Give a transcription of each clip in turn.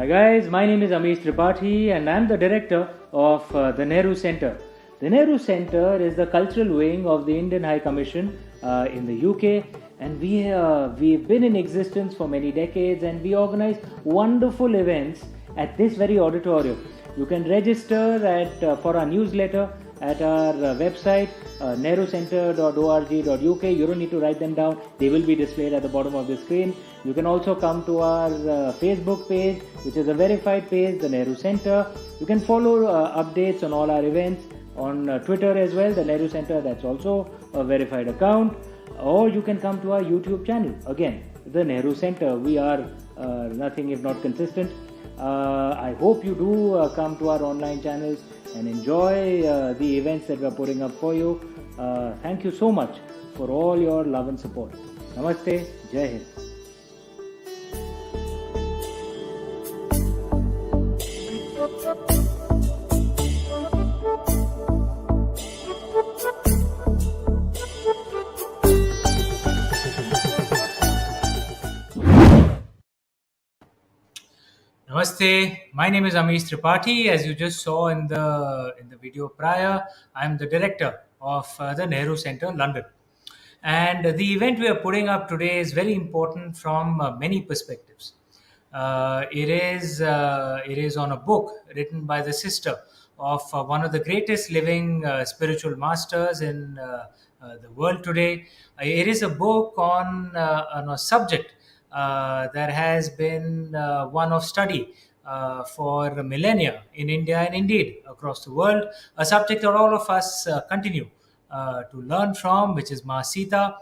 Hi guys, my name is Amish Tripathi and I'm the director of the Nehru Center. The Nehru Center is the cultural wing of the Indian High Commission in the UK, and we've been in existence for many decades, and we organize wonderful events at this very auditorium. You can register for our newsletter at our website nehrucenter.org.uk. You don't need to write them down, they will be displayed at the bottom of the screen. You can also come to our Facebook page, which is a verified page, the Nehru Center. You can follow updates on all our events on Twitter as well, the Nehru Center, that's also a verified account. Or you can come to our YouTube channel, again, the Nehru Center. We are nothing if not consistent. I hope you do come to our online channels and enjoy the events that we are putting up for you. Thank you so much for all your love and support. Namaste, Jai Hind. Namaste. My name is Amish Tripathi. As you just saw in the video prior, I'm the director of the Nehru Center, London. And the event we are putting up today is very important from many perspectives. It is on a book written by the sister of one of the greatest living spiritual masters in the world today. It is a book on a subject that has been one of study for millennia in India and indeed across the world, a subject that all of us continue to learn from, which is Ma Sita.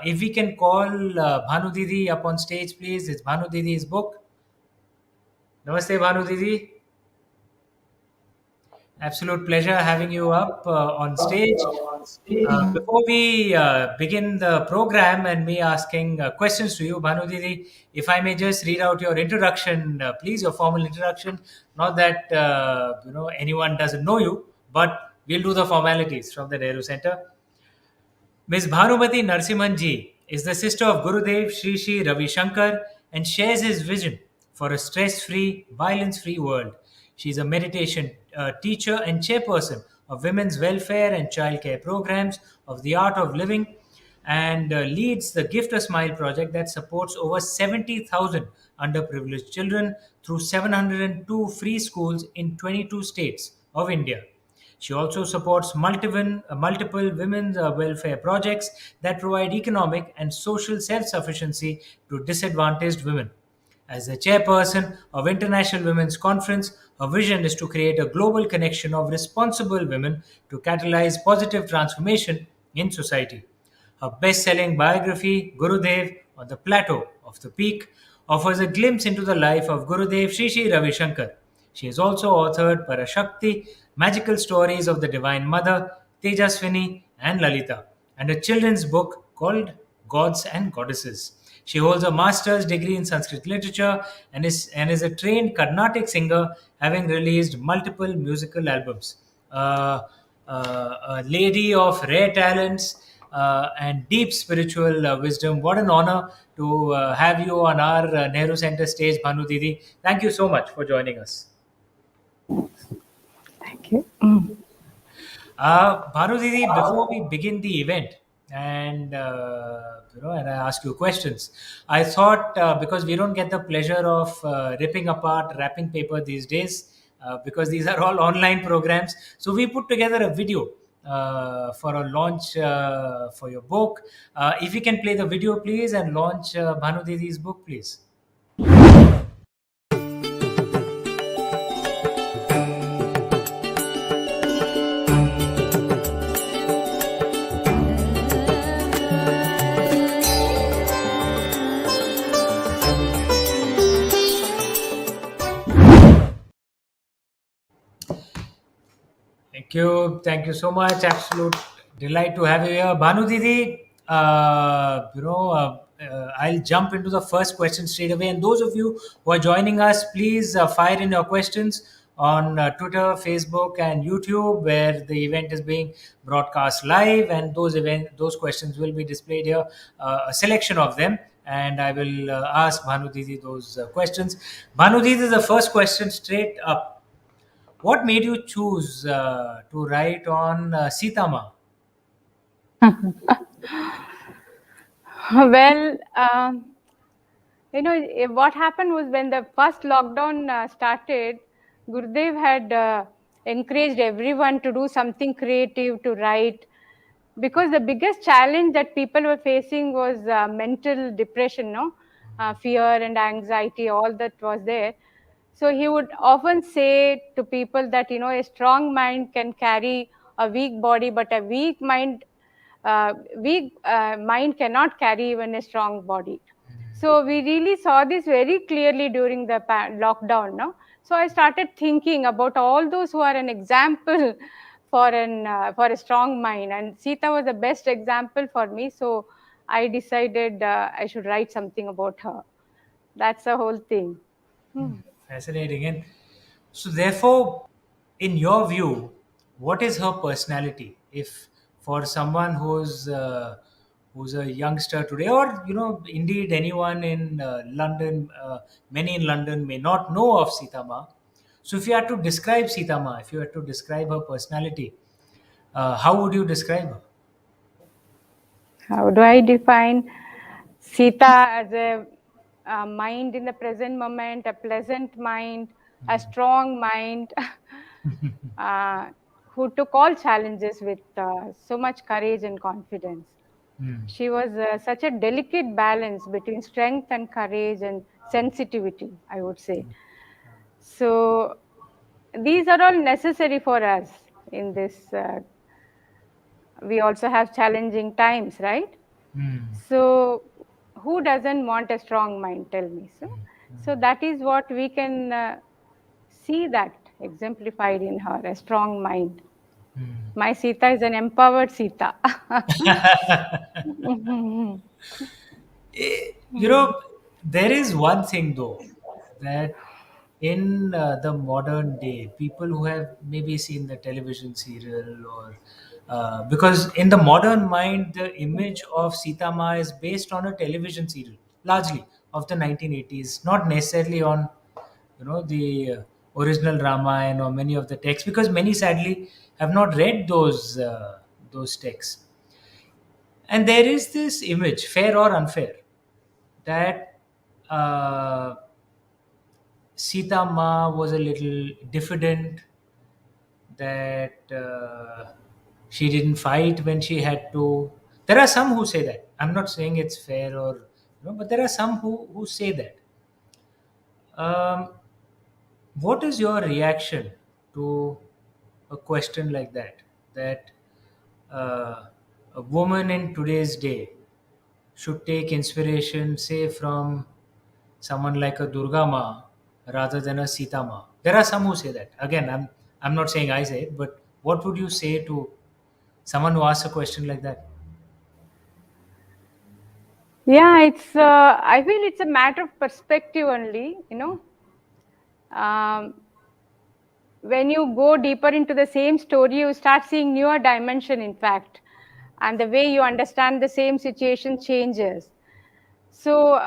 If we can call Bhanu Didi up on stage, please. It's Bhanu Didi's book. Namaste, Bhanu Didi. Absolute pleasure having you up on stage. Before we begin the program and me asking questions to you, Bhanu Didi, if I may just read out your introduction, please, your formal introduction. Not that anyone doesn't know you, but we'll do the formalities from the Nehru Center. Ms. Bhanumathi Narasimhan ji is the sister of Gurudev Sri Sri Ravi Shankar and shares his vision for a stress-free, violence-free world. She is a meditation teacher and chairperson of women's welfare and childcare programs of the Art of Living, and leads the Gift a Smile project that supports over 70,000 underprivileged children through 702 free schools in 22 states of India. She also supports multiple women's welfare projects that provide economic and social self-sufficiency to disadvantaged women. As the chairperson of International Women's Conference, her vision is to create a global connection of responsible women to catalyze positive transformation in society. Her best-selling biography, Gurudev on the Plateau of the Peak, offers a glimpse into the life of Gurudev Sri Sri Ravi Shankar. She has also authored Parashakti, Magical Stories of the Divine Mother, Tejaswini, and Lalita, and a children's book called Gods and Goddesses. She holds a master's degree in Sanskrit literature and is a trained Carnatic singer, having released multiple musical albums. A lady of rare talents and deep spiritual wisdom. What an honor to have you on our Nehru Center stage, Bhanu Didi. Thank you so much for joining us. Thank you. Bhanu Didi, before we begin the event and and I ask you questions, I thought because we don't get the pleasure of ripping apart wrapping paper these days, because these are all online programs, so we put together a video for a launch for your book. If you can play the video, please, and launch Bhanu Didi's book, please. Thank you so much. Absolute delight to have you here, Bhanu Didi. I'll jump into the first question straight away. And those of you who are joining us, please fire in your questions on Twitter, Facebook, and YouTube, where the event is being broadcast live, and those questions will be displayed here. A selection of them and I will ask Bhanu Didi those questions. Bhanu Didi, the first question straight up. What made you choose to write on Sitama? Well, what happened was when the first lockdown started, Gurudev had encouraged everyone to do something creative, to write, because the biggest challenge that people were facing was mental depression, no, fear and anxiety, all that was there. So he would often say to people that a strong mind can carry a weak body, but a weak mind cannot carry even a strong body. So we really saw this very clearly during the lockdown, no? So I started thinking about all those who are an example for a strong mind, and Sita was the best example for me. So I decided I should write something about her. That's the whole thing. Hmm. Fascinating. And so, therefore, in your view, what is her personality? If for someone who's a youngster today, or indeed anyone in London, many in London may not know of Sitama. So, if you had to describe Sitama, if you had to describe her personality, how would you describe her? How do I define Sita as a mind in the present moment, a pleasant mind, a strong mind, uh, who took all challenges with so much courage and confidence. Hmm. She was such a delicate balance between strength and courage and sensitivity, I would say. So these are all necessary for us in this. We also have challenging times, right? Hmm. So who doesn't want a strong mind? Tell me. So that is what we can see that exemplified in her, a strong mind. Hmm. My Sita is an empowered Sita. Mhm. You know, there is one thing though that in the modern day, people who have maybe seen the television serial or because in the modern mind, the image of Sita Ma is based on a television serial, largely of the 1980s, not necessarily on the original Ramayana or many of the texts, because many sadly have not read those texts. And there is this image, fair or unfair, that uh, Sita Ma was a little diffident, that she didn't fight when she had to. There are some who say that. I'm not saying it's fair or, but there are some who say that. Um, what is your reaction to a question like that? That a woman in today's day should take inspiration, say, from someone like a Durga Ma rather than a Sita Ma. There are some who say that. Again, I'm not saying I say it, but what would you say to someone who asks a question like that? Yeah, I feel it's a matter of perspective only, Um, when you go deeper into the same story, you start seeing newer dimension, in fact, and the way you understand the same situation changes. So,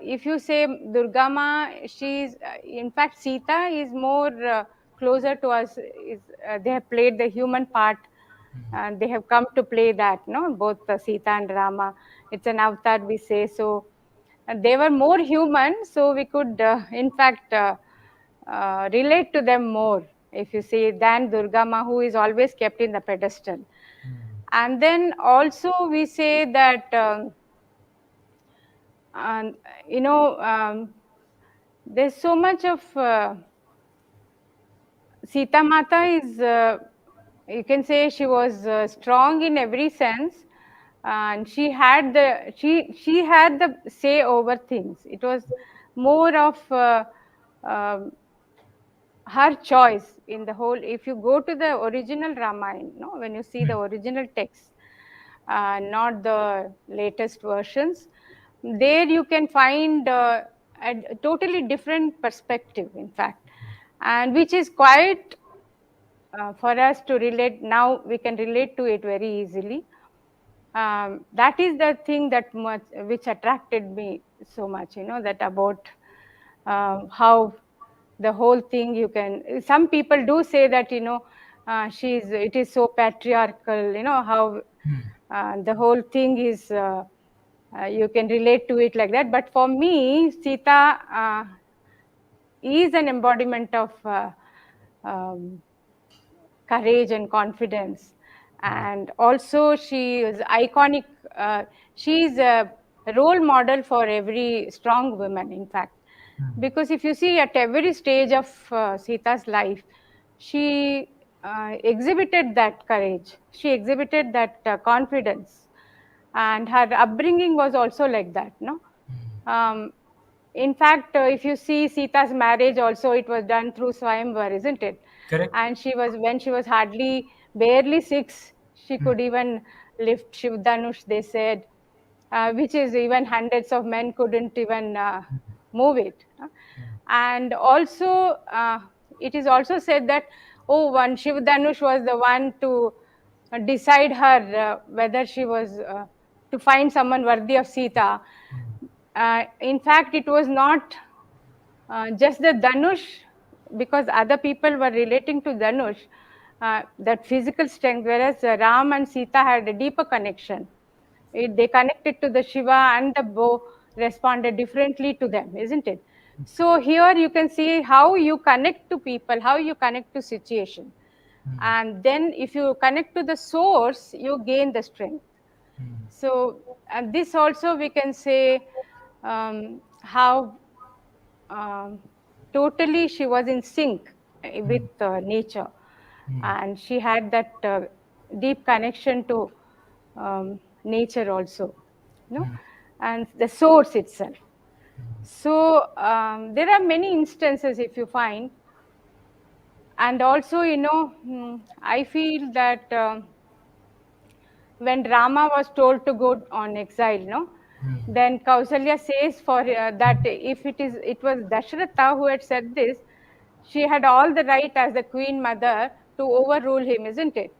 if you say Durgama, she's in fact Sita is more closer to us. They have played the human part, and they have come to play that. No, both Sita and Rama. It's an avatar, we say. So, they were more human, so we could, in fact, relate to them more. If you see, than Durgama, who is always kept in the pedestal. And then also we say that. And you know there's so much of Sita Mata is you can say she was strong in every sense, and she had the say over things. It was more of um, her choice in the whole. If you go to the original Ramayana, no, when you see the original text, not the latest versions, there you can find a totally different perspective, in fact, and which is quite for us to relate. Now we can relate to it very easily. that is the thing that much which attracted me so much, that about how the whole thing, you can, some people do say that, it is so patriarchal, how the whole thing is, you can relate to it like that. But for me, Sita is an embodiment of um, courage and confidence. And also she is iconic. She is a role model for every strong woman, in fact, because if you see at every stage of Sita's life, she exhibited that courage, she exhibited that confidence, and her upbringing was also like that, no. um, in fact, if you see Sita's marriage also, it was done through Swayamvar, isn't it? Correct. And she was, when she was hardly barely 6, she could even lift Shiv Dhanush, they said, which is even hundreds of men couldn't even move it. And also, it is also said that, oh, one Shiv Dhanush was the one to decide her whether she was to find someone worthy of Sita. In fact, it was not just the Dhanush, because other people were relating to Dhanush, that physical strength, whereas Ram and Sita had a deeper connection. They connected to the Shiva, and the bow responded differently to them, isn't it? So here you can see how you connect to people, how you connect to situation. And then if you connect to the source, you gain the strength. So, and this also we can say, how totally she was in sync with nature, and she had that deep connection to nature also, and the source itself. So there are many instances, if you find. And also, I feel that when Rama was told to go on exile, then Kausalya says for that if it was Dasharatha who had said this, she had all the right as the queen mother to overrule him, isn't it?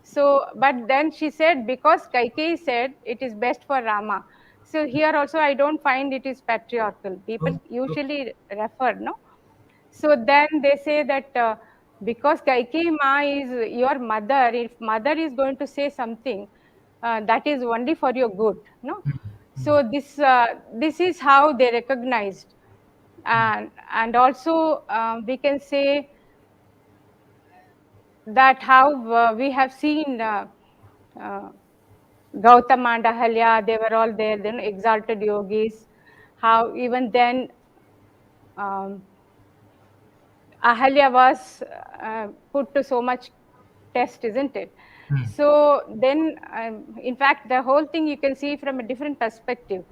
So, but then she said, because Kaikeyi said it is best for Rama. So here also I don't find it is patriarchal. People usually refer, no? So then they say that because Kaikeyi Ma is your mother, if mother is going to say something, that is only for your good, no? So this is how they recognized. And also we can say that how we have seen uh, Gautama and Ahalya, they were all there, then exalted yogis, how even then Ahalya was put to so much test, isn't it? So then, in fact, the whole thing you can see from a different perspective,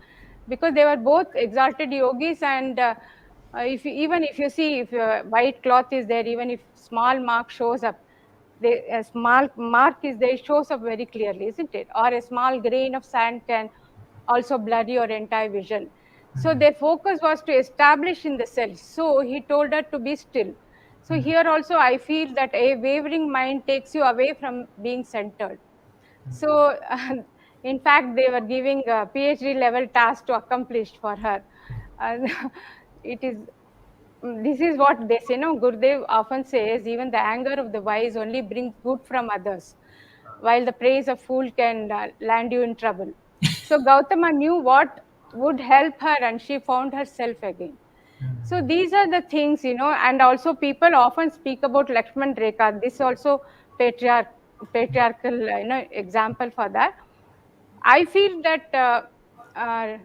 because they were both exalted yogis, and even if you see, if white cloth is there, even if small mark shows up, a small mark is there, it shows up very clearly, isn't it? Or a small grain of sand can also blur your entire vision. So their focus was to establish in the self. So he told her to be still. So here also I feel that a wavering mind takes you away from being centered. So in fact, they were giving a PhD level task to accomplish for her. And it is, this is what they say, no? Gurudev often says, even the anger of the wise only brings good from others, while the praise of fool can land you in trouble. So Gautama knew what would help her, and she found herself again. So these are the things, and also people often speak about Lakshman Rekha. This also patriarchal, example for that. I feel that uh,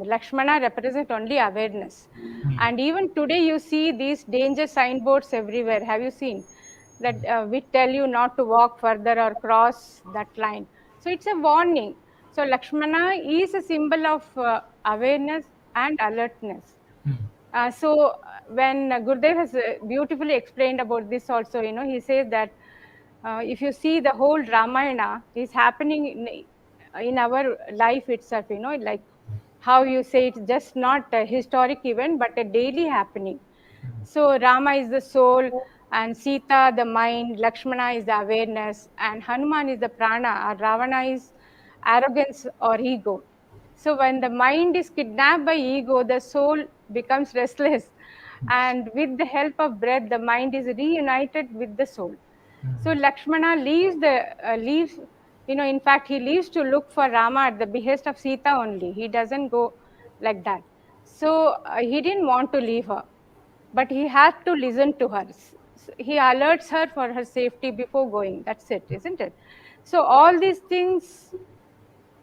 Lakshmana represent only awareness. And even today you see these danger signboards everywhere. Have you seen that which tell you not to walk further or cross that line? So it's a warning. So Lakshmana is a symbol of awareness and alertness. So when Gurudev has beautifully explained about this also, he says that if you see the whole Ramayana is happening in our life itself, like how you say it's just not a historic event, but a daily happening. So Rama is the soul, and Sita the mind, Lakshmana is the awareness, and Hanuman is the prana, or Ravana is arrogance or ego. So when the mind is kidnapped by ego, the soul becomes restless, and with the help of breath, the mind is reunited with the soul. So Lakshmana leaves, in fact, he leaves to look for Rama at the behest of Sita only. He doesn't go like that. So he didn't want to leave her, but he had to listen to her. He alerts her for her safety before going. That's it, isn't it? So all these things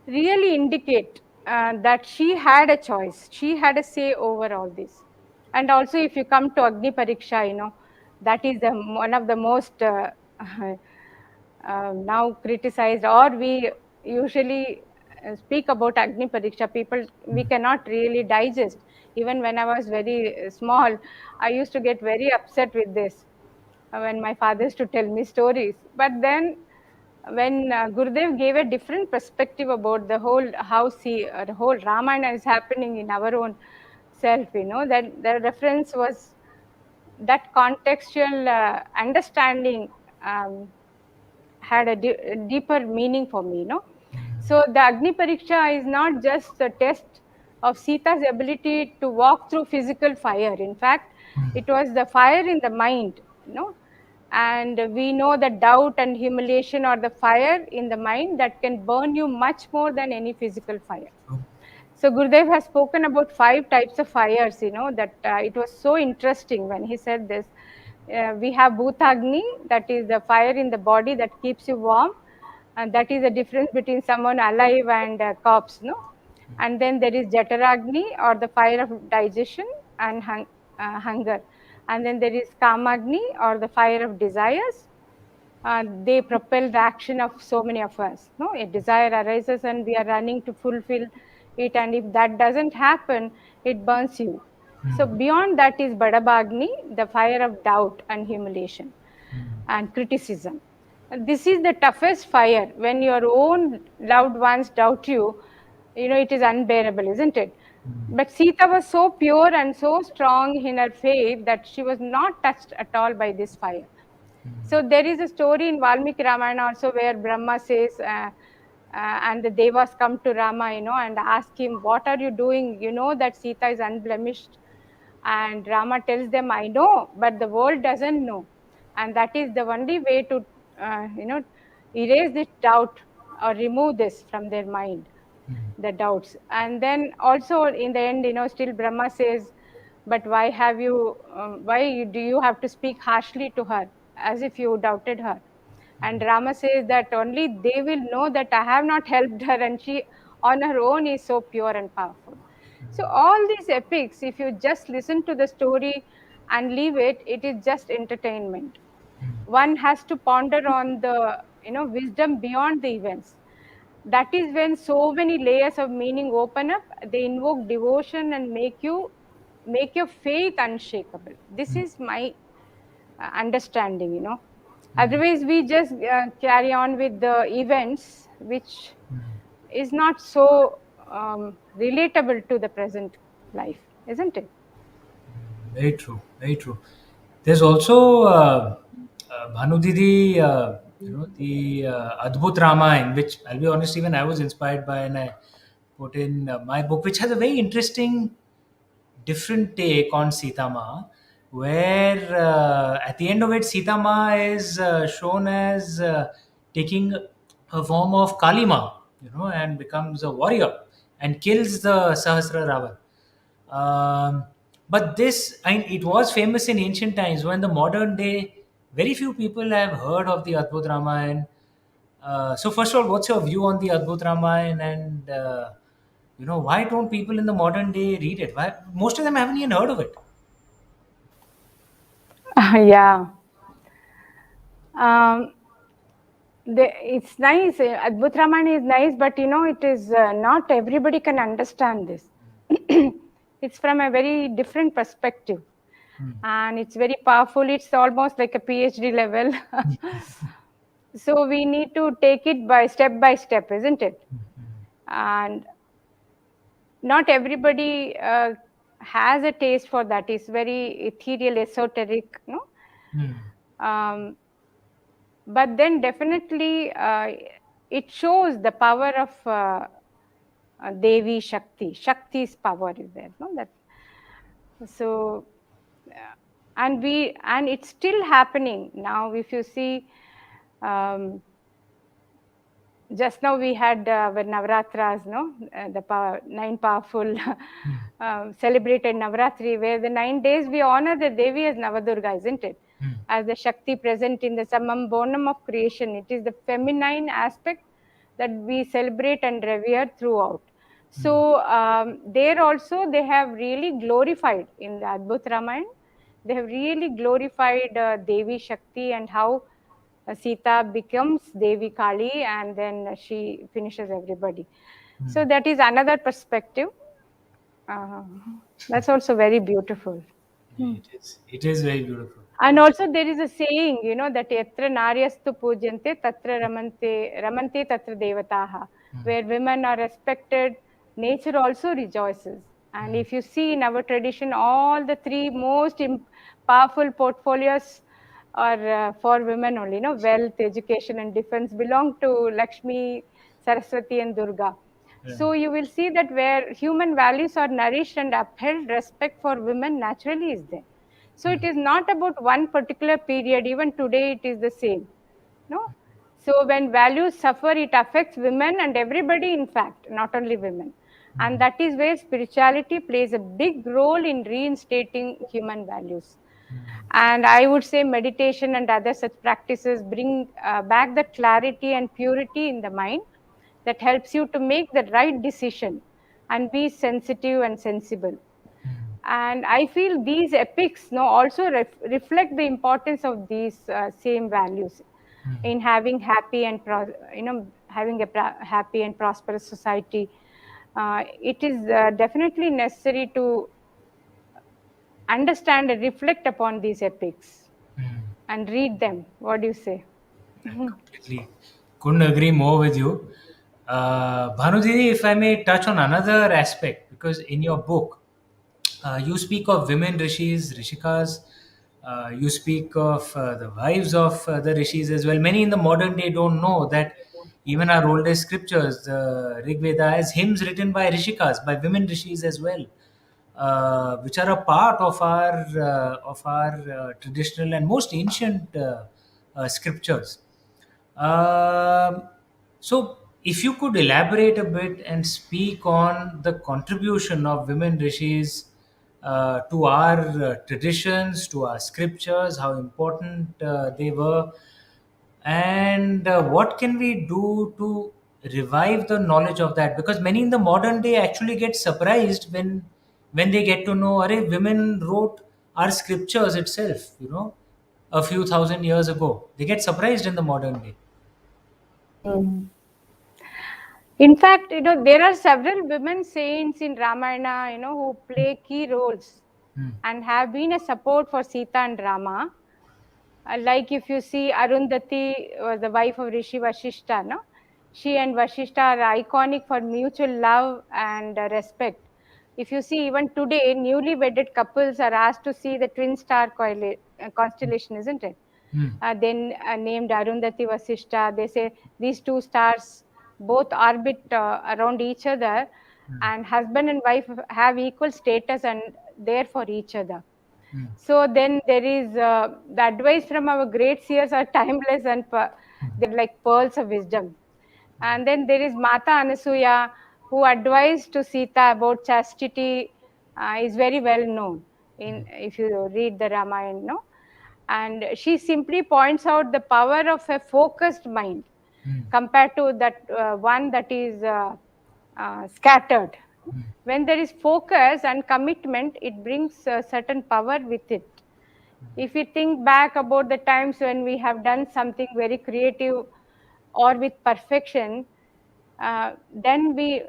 really indicate that she had a choice. She had a say over all this. And also, if you come to Agni Pariksha, that is one of the most now criticized, or we usually speak about Agni Pariksha. People, we cannot really digest. Even when I was very small, I used to get very upset with this when my father used to tell me stories. But then when Gurudev gave a different perspective about the whole the whole Ramayana is happening in our own self, that the reference was that contextual understanding had a deeper meaning for me, So the Agni Pariksha is not just a test of Sita's ability to walk through physical fire. In fact, it was the fire in the mind, and we know that doubt and humiliation are the fire in the mind that can burn you much more than any physical fire. So Gurudev has spoken about 5 types of fires, that it was so interesting when he said this. We have Bhutagni, that is the fire in the body that keeps you warm. And that is the difference between someone alive and a corpse, And then there is Jataragni, or the fire of digestion and hunger. And then there is Kamagni, or the fire of desires. They propel the action of so many of us. No, a desire arises and we are running to fulfill it, and if that doesn't happen, it burns you. So beyond that is Badabagni, the fire of doubt and humiliation and criticism. This is the toughest fire. When your own loved ones doubt you, it is unbearable, isn't it? But Sita was so pure and so strong in her faith that she was not touched at all by this fire. So there is a story in Valmiki Ramayana also where Brahma says, and the Devas come to Rama, and ask him, what are you doing? You know that Sita is unblemished. And Rama tells them, I know, but the world doesn't know. And that is the only way to, erase this doubt or remove this from their mind, the doubts. And then also in the end, still Brahma says, but why do you have to speak harshly to her, as if you doubted her? And Rama says that only they will know that I have not helped her, and she on her own is so pure and powerful. So all these epics, if you just listen to the story and leave it, it is just entertainment. One has to ponder on the wisdom beyond the events. That is when so many layers of meaning open up. They invoke devotion and make your faith unshakable. This is my understanding, Otherwise we just carry on with the events, which is not so relatable to the present life, isn't it? Very true. Very true. There's also Bhanu Didi, the Adbhut Ramayana, which I'll be honest, even I was inspired by, and I put in my book, which has a very interesting, different take on Sita Ma, where at the end of it, Sita Ma is shown as taking a form of Kali Ma, and becomes a warrior and kills the Sahasra Ravan. But it was famous in ancient times. When the modern day, very few people have heard of the Adbhut Ramayana. So, first of all, what's your view on the Adbhut Ramayana, and why don't people in the modern day read it? Why most of them haven't even heard of it? Yeah. Um, it's nice. Adbhut Ramayana is nice, but it is not everybody can understand this. It's from a very different perspective, and it's very powerful. It's almost like a PhD level. So we need to take it by step, isn't it? And not everybody has a taste for that. It's very ethereal, esoteric, But then definitely it shows the power of Devi Shakti. Shakti's power is there. No? So, and it's still happening now. If you see, just now we had our Navratras, no, the 9 powerful celebrated Navratri, where the 9 days we honor the Devi as Navadurga, isn't it? As the Shakti present in the Samam Bonam of creation. It is the feminine aspect that we celebrate and revere throughout. So there also they have really glorified in the Adbhut Ramayana. They have really glorified Devi Shakti and how Sita becomes Devi Kali and then she finishes everybody. So that is another perspective. That's also very beautiful. It is very beautiful. And also there is a saying, that yatra naryastu pujyante tatra ramante tatra devataha, where women are respected, nature also rejoices. And if you see in our tradition, all the 3 most powerful portfolios are for women only, wealth, education and defense belong to Lakshmi, Saraswati and Durga. So you will see that where human values are nourished and upheld, respect for women naturally is there. So it is not about one particular period. Even today, it is the same. No. So when values suffer, it affects women and everybody. In fact, not only women, and that is where spirituality plays a big role in reinstating human values. And I would say meditation and other such practices bring back the clarity and purity in the mind that helps you to make the right decision and be sensitive and sensible. And I feel these epics also reflect the importance of these same values in having happy and having a happy and prosperous society. It is definitely necessary to understand and reflect upon these epics and read them. What do you say? I completely couldn't agree more with you. Bhanudidi, if I may touch on another aspect, because in your book, you speak of women rishis, rishikas, you speak of the wives of the rishis as well. Many in the modern day don't know that even our oldest scriptures, the Rig Veda, has hymns written by rishikas, by women rishis as well, which are a part of our traditional and most ancient scriptures. Um, so, if you could elaborate a bit and speak on the contribution of women rishis to our traditions, to our scriptures, how important they were, and what can we do to revive the knowledge of that? Because many in the modern day actually get surprised when they get to know, Arey, women wrote our scriptures itself, a few thousand years ago. They get surprised in the modern day. In fact, there are several women saints in Ramayana, who play key roles and have been a support for Sita and Rama. Like if you see Arundhati was the wife of Rishi Vashishta, no? She and Vashishta are iconic for mutual love and respect. If you see even today, newly wedded couples are asked to see the twin star constellation, isn't it? Then named Arundhati Vasishta, they say these 2 stars both orbit around each other, and husband and wife have equal status and there for each other. So then there is the advice from our great seers are timeless and they're like pearls of wisdom. And then there is Mata Anasuya, who advised to Sita about chastity, is very well known if you read the Ramayana, no? And she simply points out the power of a focused mind compared to that one that is scattered. When there is focus and commitment, it brings a certain power with it. If we think back about the times when we have done something very creative or with perfection, then we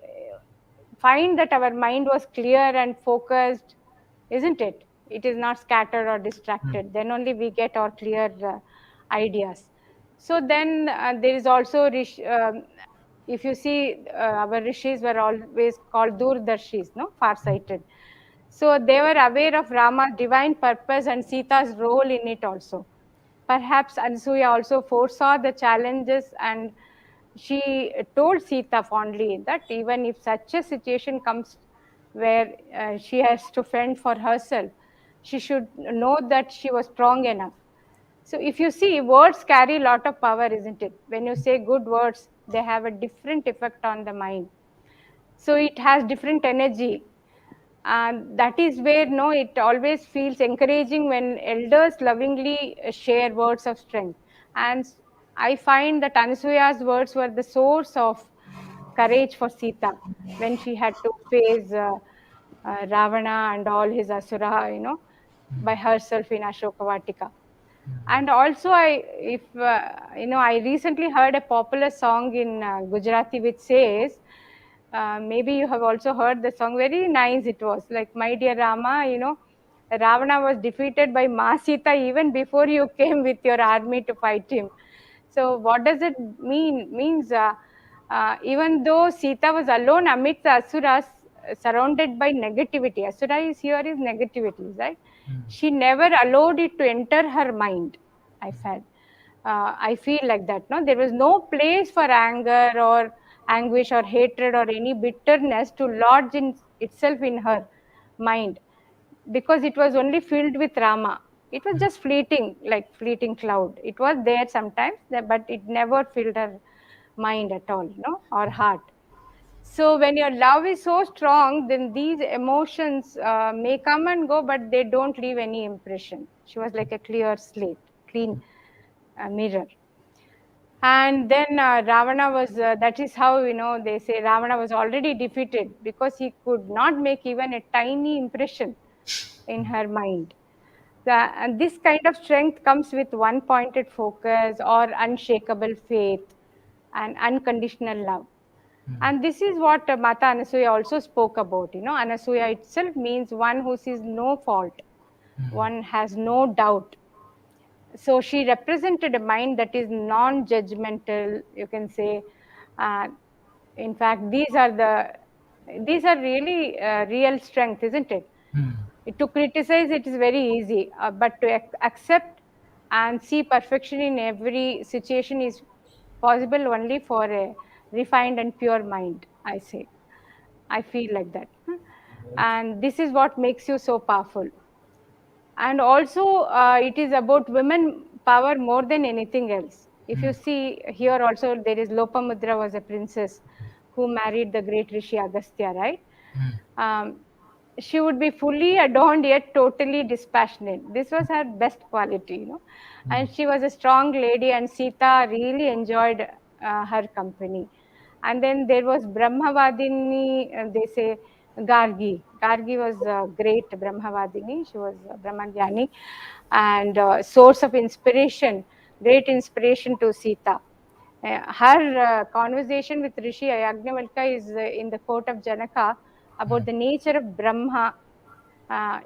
find that our mind was clear and focused, isn't it? It is not scattered or distracted. Then only we get our clear ideas. So then there is also if you see, our rishis were always called durdarshis, no, far-sighted. So they were aware of Rama's divine purpose and Sita's role in it also. perhaps Ansuya also foresaw the challenges, and she told Sita fondly that even if such a situation comes where she has to fend for herself, she should know that she was strong enough. So if you see, words carry a lot of power, isn't it? When you say good words, they have a different effect on the mind. So it has different energy. And that is where, no, it always feels encouraging when elders lovingly share words of strength. And I find that Anasuya's words were the source of courage for Sita when she had to face Ravana and all his asura, by herself in Ashokavatika. And also, I recently heard a popular song in Gujarati which says, maybe you have also heard the song. Very nice it was. Like, my dear Rama, Ravana was defeated by Ma Sita even before you came with your army to fight him. So what does it mean? Means even though Sita was alone amidst the asuras, surrounded by negativity. Asura is here is negativity, right? She never allowed it to enter her mind. I felt. I feel like that. No, there was no place for anger or anguish or hatred or any bitterness to lodge in itself in her mind, because it was only filled with Rama. It was just fleeting, like fleeting cloud. It was there sometimes, but it never filled her mind at all, or heart. So when your love is so strong, then these emotions may come and go, but they don't leave any impression. She was like a clear slate, clean mirror. And then Ravana was, that is how, they say Ravana was already defeated because he could not make even a tiny impression in her mind. And this kind of strength comes with one pointed focus or unshakable faith and unconditional love. And this is what Mata Anasuya also spoke about. Anasuya itself means one who sees no fault, one has no doubt. So she represented a mind that is non-judgmental, you can say. In fact, these are really real strength, isn't it? To criticize it is very easy, but to accept and see perfection in every situation is possible only for a refined and pure mind, I say. I feel like that. And this is what makes you so powerful. And also, it is about women power more than anything else. If you see here also, there is Lopamudra was a princess who married the great Rishi Agastya, right? She would be fully adorned yet totally dispassionate. This was her best quality. And she was a strong lady, and Sita really enjoyed her company. And then there was Brahmavadini, they say Gargi. Gargi was a great Brahmavadini. She was a Brahmagyani and source of inspiration, great inspiration to Sita. Her conversation with Rishi Yagnavalkya is in the court of Janaka about the nature of Brahma.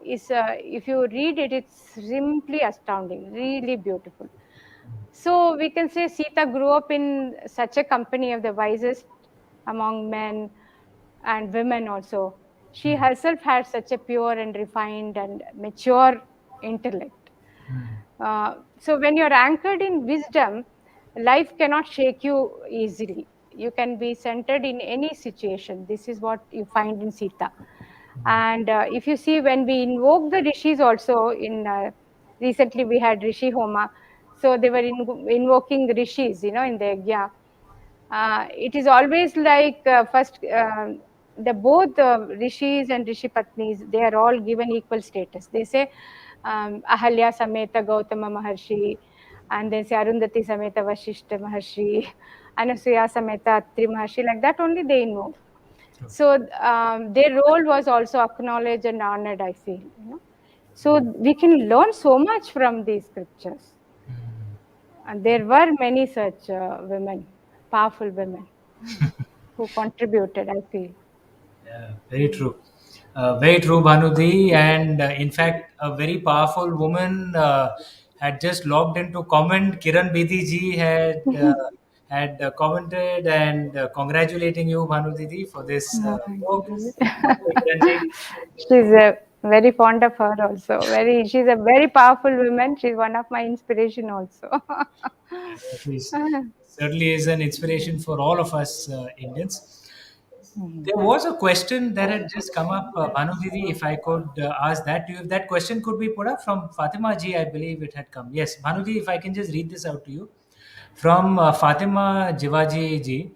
If you read it, it's simply astounding, really beautiful. So we can say Sita grew up in such a company of the wisest among men and women also. She herself had such a pure and refined and mature intellect. So when you're anchored in wisdom, life cannot shake you easily. You can be centered in any situation. This is what you find in Sita. And if you see, when we invoke the rishis also, in recently we had Rishi Homa, so they were invoking rishis, in the yajna. It is always like first, the both rishis and rishi patnis, they are all given equal status. They say Ahalya Sameta Gautama Maharshi, and then say Arundhati Sameta Vashishta Maharshi, Anasuya Sameta Atri Maharshi, like that only they invoke. So their role was also acknowledged and honored, I feel. So we can learn so much from these scriptures. And there were many such women, powerful women, who contributed, I feel. Yeah, very true, Bhanudi. And in fact, a very powerful woman had just logged into comment. Kiran Bedi ji had commented and congratulating you, Bhanudi, for this book. Okay, Kiran ji. She's Very fond of her also. She's a very powerful woman. She's one of my inspiration also. Exactly. Certainly is an inspiration for all of us Indians. There was a question that had just come up, Bhanu Didi, if I could ask that to you. If that question could be put up from Fatima ji, I believe it had come. Yes, Bhanu Didi, if I can just read this out to you. From Fatima Jivaji ji,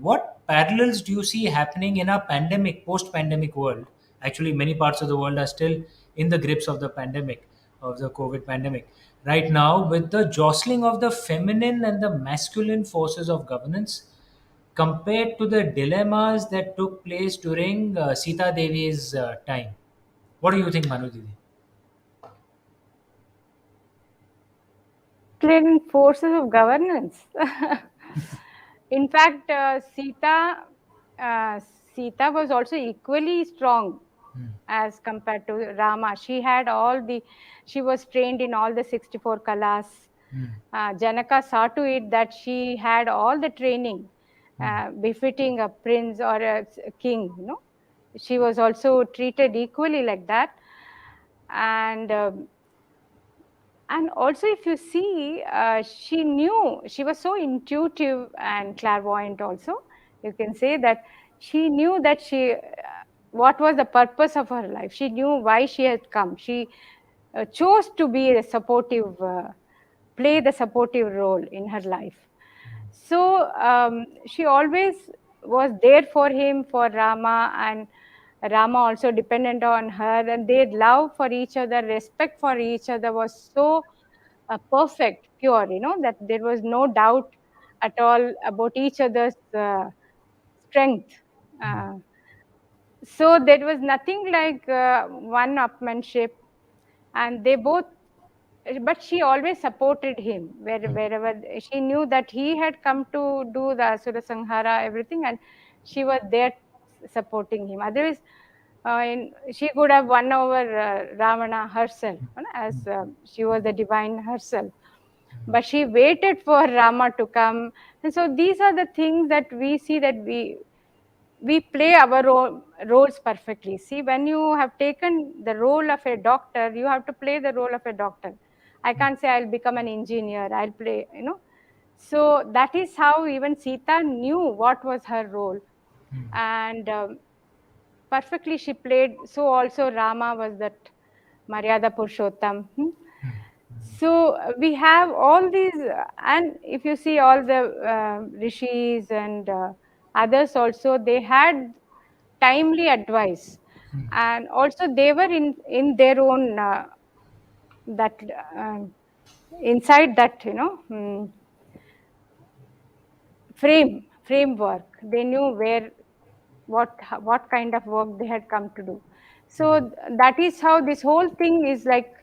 what parallels do you see happening in a pandemic, post-pandemic world? Actually, many parts of the world are still in the grips of the pandemic, of the COVID pandemic. Right now, with the jostling of the feminine and the masculine forces of governance, compared to the dilemmas that took place during Sita Devi's time. What do you think, Manu Didi? Masculine forces of governance. In fact, uh, Sita was also equally strong as compared to Rama. She was trained in all the 64 kalas. Janaka saw to it that she had all the training befitting a prince or a king. She was also treated equally like that. And also, if you see, she knew, she was so intuitive and clairvoyant also. You can say that she knew that what was the purpose of her life. She knew why she had come. She chose to be a supportive, play the supportive role in her life. So she always was there for him, for Rama, and Rama also dependent on her, and their love for each other, respect for each other was so perfect, pure, that there was no doubt at all about each other's strength. Uh, so there was nothing like one upmanship, and they both, but she always supported him wherever she knew that he had come to do the Asura Sanhara, everything, and she was there supporting him. Otherwise, she could have won over Ravana herself, as she was the divine herself. But she waited for Rama to come. And so these are the things that we see, that we play our roles perfectly. See, when you have taken the role of a doctor, you have to play the role of a doctor. I can't say I'll become an engineer, I'll play. So that is how even Sita knew what was her role. And perfectly she played. So also Rama was that Maryada Purushottam. So we have all these, and if you see all the rishis and others also, they had timely advice, and also they were in their own that inside that framework. They knew what kind of work they had come to do. So that is how this whole thing is like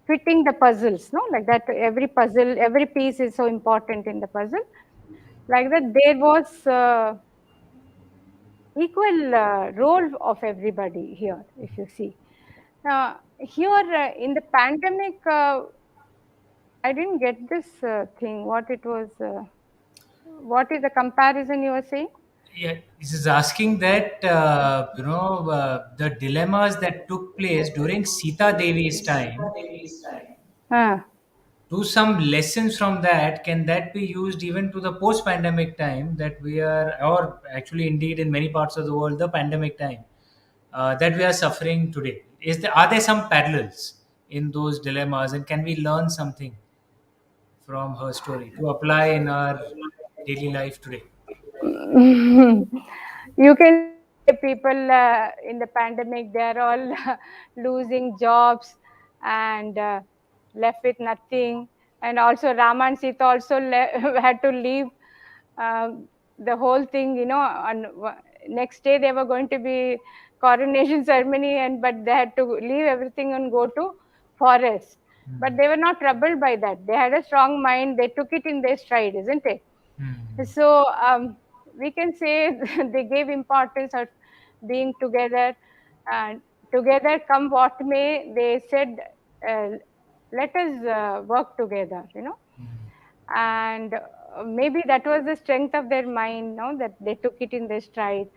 fitting the puzzles, no, like that every puzzle, every piece is so important in the puzzle. Like that, there was equal role of everybody here, if you see. Here in the pandemic, I didn't get this thing, what it was, what is the comparison you were saying? Yeah, this is asking that the dilemmas that took place during Sita Devi's time. Ah. Do some lessons from that, can that be used even to the post-pandemic time that we are, or actually indeed in many parts of the world, the pandemic time that we are suffering today? Are there some parallels in those dilemmas, and can we learn something from her story to apply in our daily life today? You can say people in the pandemic, they are all losing jobs and left with nothing. And also Rama and Sita also had to leave the whole thing, on next day they were going to be coronation ceremony, and but they had to leave everything and go to forest. But they were not troubled by that. They had a strong mind. They took it in their stride, isn't it? So we can say they gave importance of being together, and together come what may. They said, uh, "Let us work together," and maybe that was the strength of their mind, no, that they took it in their stride.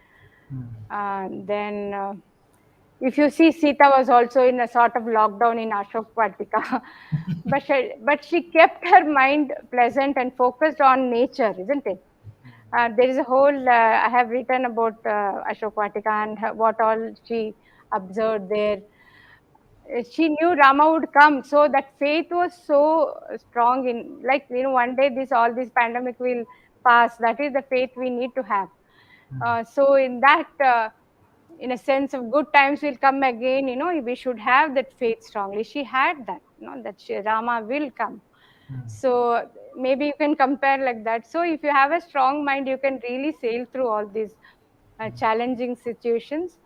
Then If you see, Sita was also in a sort of lockdown in Ashok Vatika, but she kept her mind pleasant and focused on nature, isn't it? There is a whole I have written about Ashok Vatika and what all she observed there. She knew Rama would come, so that faith was so strong in, like, one day this all this pandemic will pass. That is the faith we need to have. So in that, in a sense of good times will come again, we should have that faith strongly. She had that, that Rama will come. So maybe you can compare like that. So if you have a strong mind, you can really sail through all these challenging situations.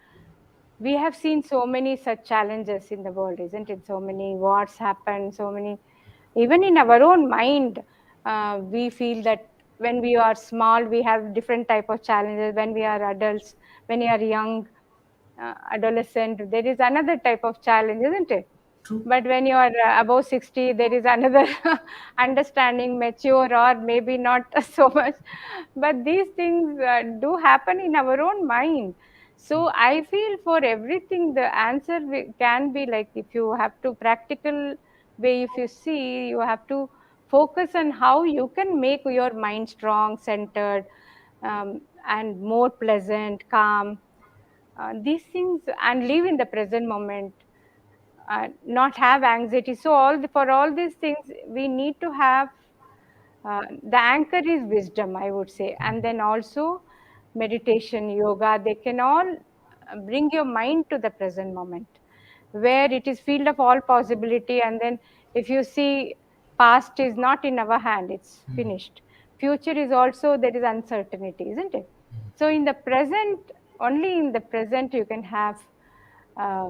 We have seen so many such challenges in the world, isn't it? So many wars happen, so many, even in our own mind, we feel that when we are small, we have different type of challenges. When we are adults, when we are young, adolescent, there is another type of challenge, isn't it? True. But when you are above 60, there is another understanding, mature, or maybe not so much. But these things do happen in our own mind. So I feel for everything, the answer can be like, if you have to practical way, if you see, you have to focus on how you can make your mind strong, centered, and more pleasant, calm. These things, and live in the present moment, not have anxiety. So for all these things, we need to have, the anchor is wisdom, I would say, and then also meditation, yoga. They can all bring your mind to the present moment, where it is field of all possibility. And then, if you see, past is not in our hand; it's finished. Future is also, there is uncertainty, isn't it? So in the present, only in the present you can have, uh,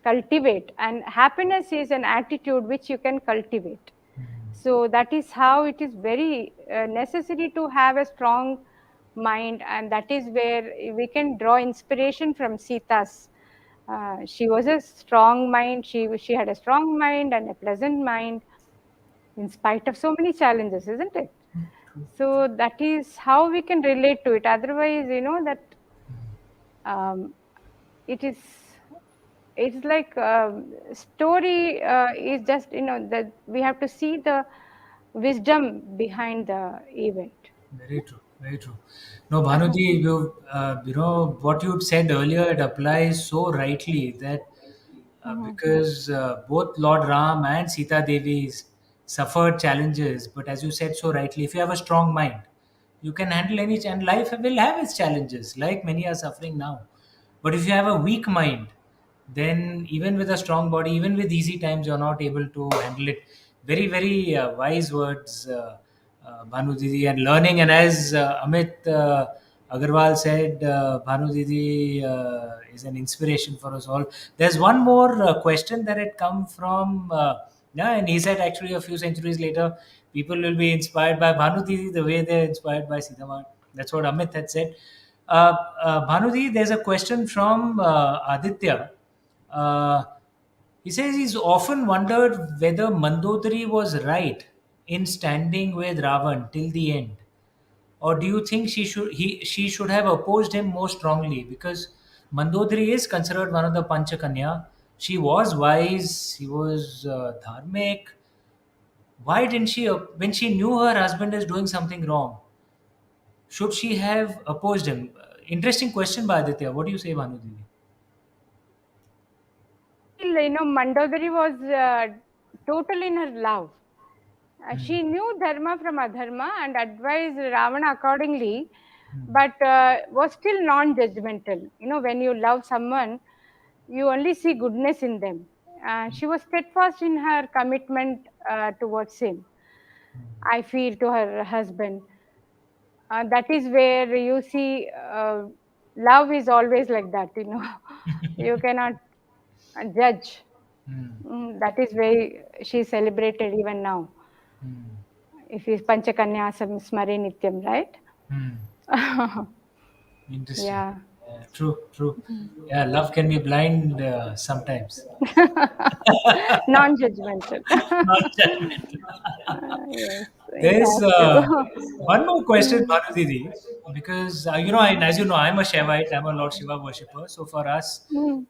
cultivate, and happiness is an attitude which you can cultivate. So that is how it is very necessary to have a strong mind, and that is where we can draw inspiration from Sita's. She was a strong mind. She had a strong mind and a pleasant mind in spite of so many challenges, isn't it? So that is how we can relate to it. Otherwise, that, um, it is, it's like, story is just, that we have to see the wisdom behind the event. Very true. Very true. No, Bhanuji, what you said earlier, it applies so rightly that because both Lord Ram and Sita Devi suffered challenges, but as you said so rightly, if you have a strong mind, you can handle any and life will have its challenges, like many are suffering now. But if you have a weak mind, then even with a strong body, even with easy times, you're not able to handle it. Very, very wise words, Bhanu Didi, and learning. And as Amit Agarwal said, Bhanu Didi is an inspiration for us all. There's one more question that had come from, yeah, and he said actually a few centuries later, people will be inspired by Bhanu Didi the way they're inspired by Sita. That's what Amit had said. Bhanudi, there's a question from Aditya. Uh, he says he's often wondered whether Mandodari was right in standing with Ravan till the end, or do you think she should have opposed him more strongly? Because Mandodari is considered one of the Panchakanya. She was wise. She was dharmic. Why didn't she, when she knew her husband is doing something wrong, should she have opposed him? Interesting question by Aditya. What do you say, Bhanudevi? Mandodari was total in her love. She knew dharma from adharma and advised Ravana accordingly, but was still non-judgmental. When you love someone, you only see goodness in them. She was steadfast in her commitment towards him, I feel, to her husband. That is where you see, love is always like that. You cannot judge. That is why she is celebrated even now. If is Panchakanyasam Smare Nityam, right? Interesting. Yeah. True, true. Yeah, love can be blind sometimes. Non-judgmental. Not judgmental. Yes, it There's has to. one more question, Bhanu Didi, because as you know, I'm a Shaivite, I'm a Lord Shiva worshipper. So for us, Mm.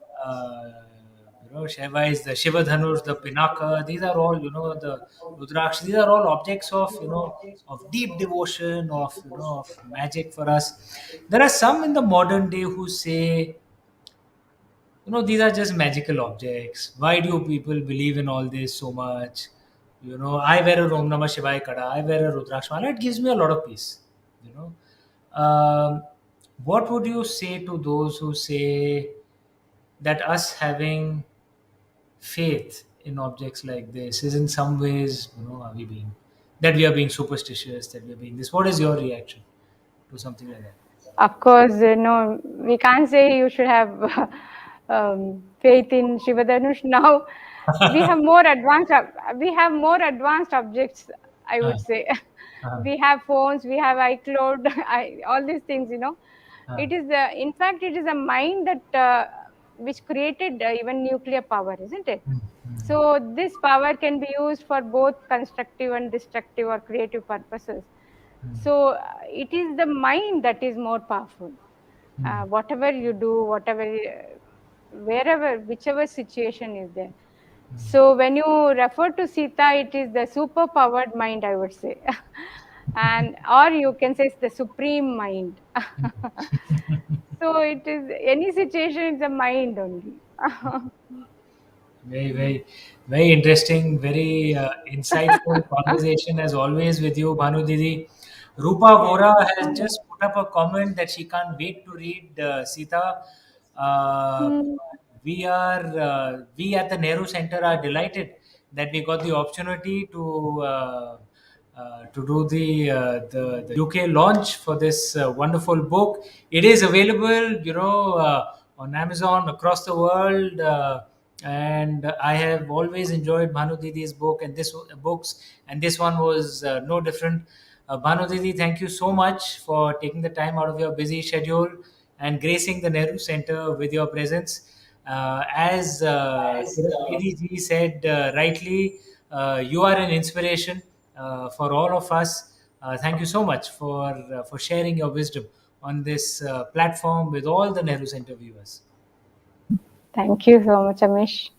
Shiva is the Shiva Dhanush, the Pinaka. These are all, the Rudraksh. These are all objects of, of deep devotion, of magic for us. There are some in the modern day who say, these are just magical objects. Why do people believe in all this so much? I wear a Om Namah Shivaya Kada, I wear a Rudraksh Mala. It gives me a lot of peace. You know, what would you say to those who say that us having faith in objects like this is in some ways, are we being that we are being superstitious, that we are being this? What is your reaction to something like that? Of course, we can't say you should have faith in Shiva Dhanush now. We have more advanced. We have more advanced objects, I Uh, would say. uh, We have phones. We have iCloud. All these things. uh, It is in fact, it is a mind that which created even nuclear power, isn't it? mm, So this power can be used for both constructive and destructive or creative purposes. So it is the mind that is more powerful. mm, Whatever you do, whatever, wherever, whichever situation is there. So when you refer to Sita, it is the super powered mind, I would say, and or you can say it's the supreme mind. So it is any situation, it's a mind only. Very, very, very interesting, very insightful conversation as always with you, Bhanu Didi. Rupa Vora has just put up a comment that she can't wait to read Sita. Uh, Hmm. we at the Nehru Center are delighted that we got the opportunity to do the UK launch for this wonderful book. It is available, on Amazon across the world. And I have always enjoyed Bhanu Didi's book and this books, and this one was no different. Bhanu Didi, thank you so much for taking the time out of your busy schedule and gracing the Nehru Center with your presence. As Tripathi ji said rightly, you are an inspiration for all of us. Thank you so much for sharing your wisdom on this platform with all the Nehru Center viewers. Thank you so much, Amish.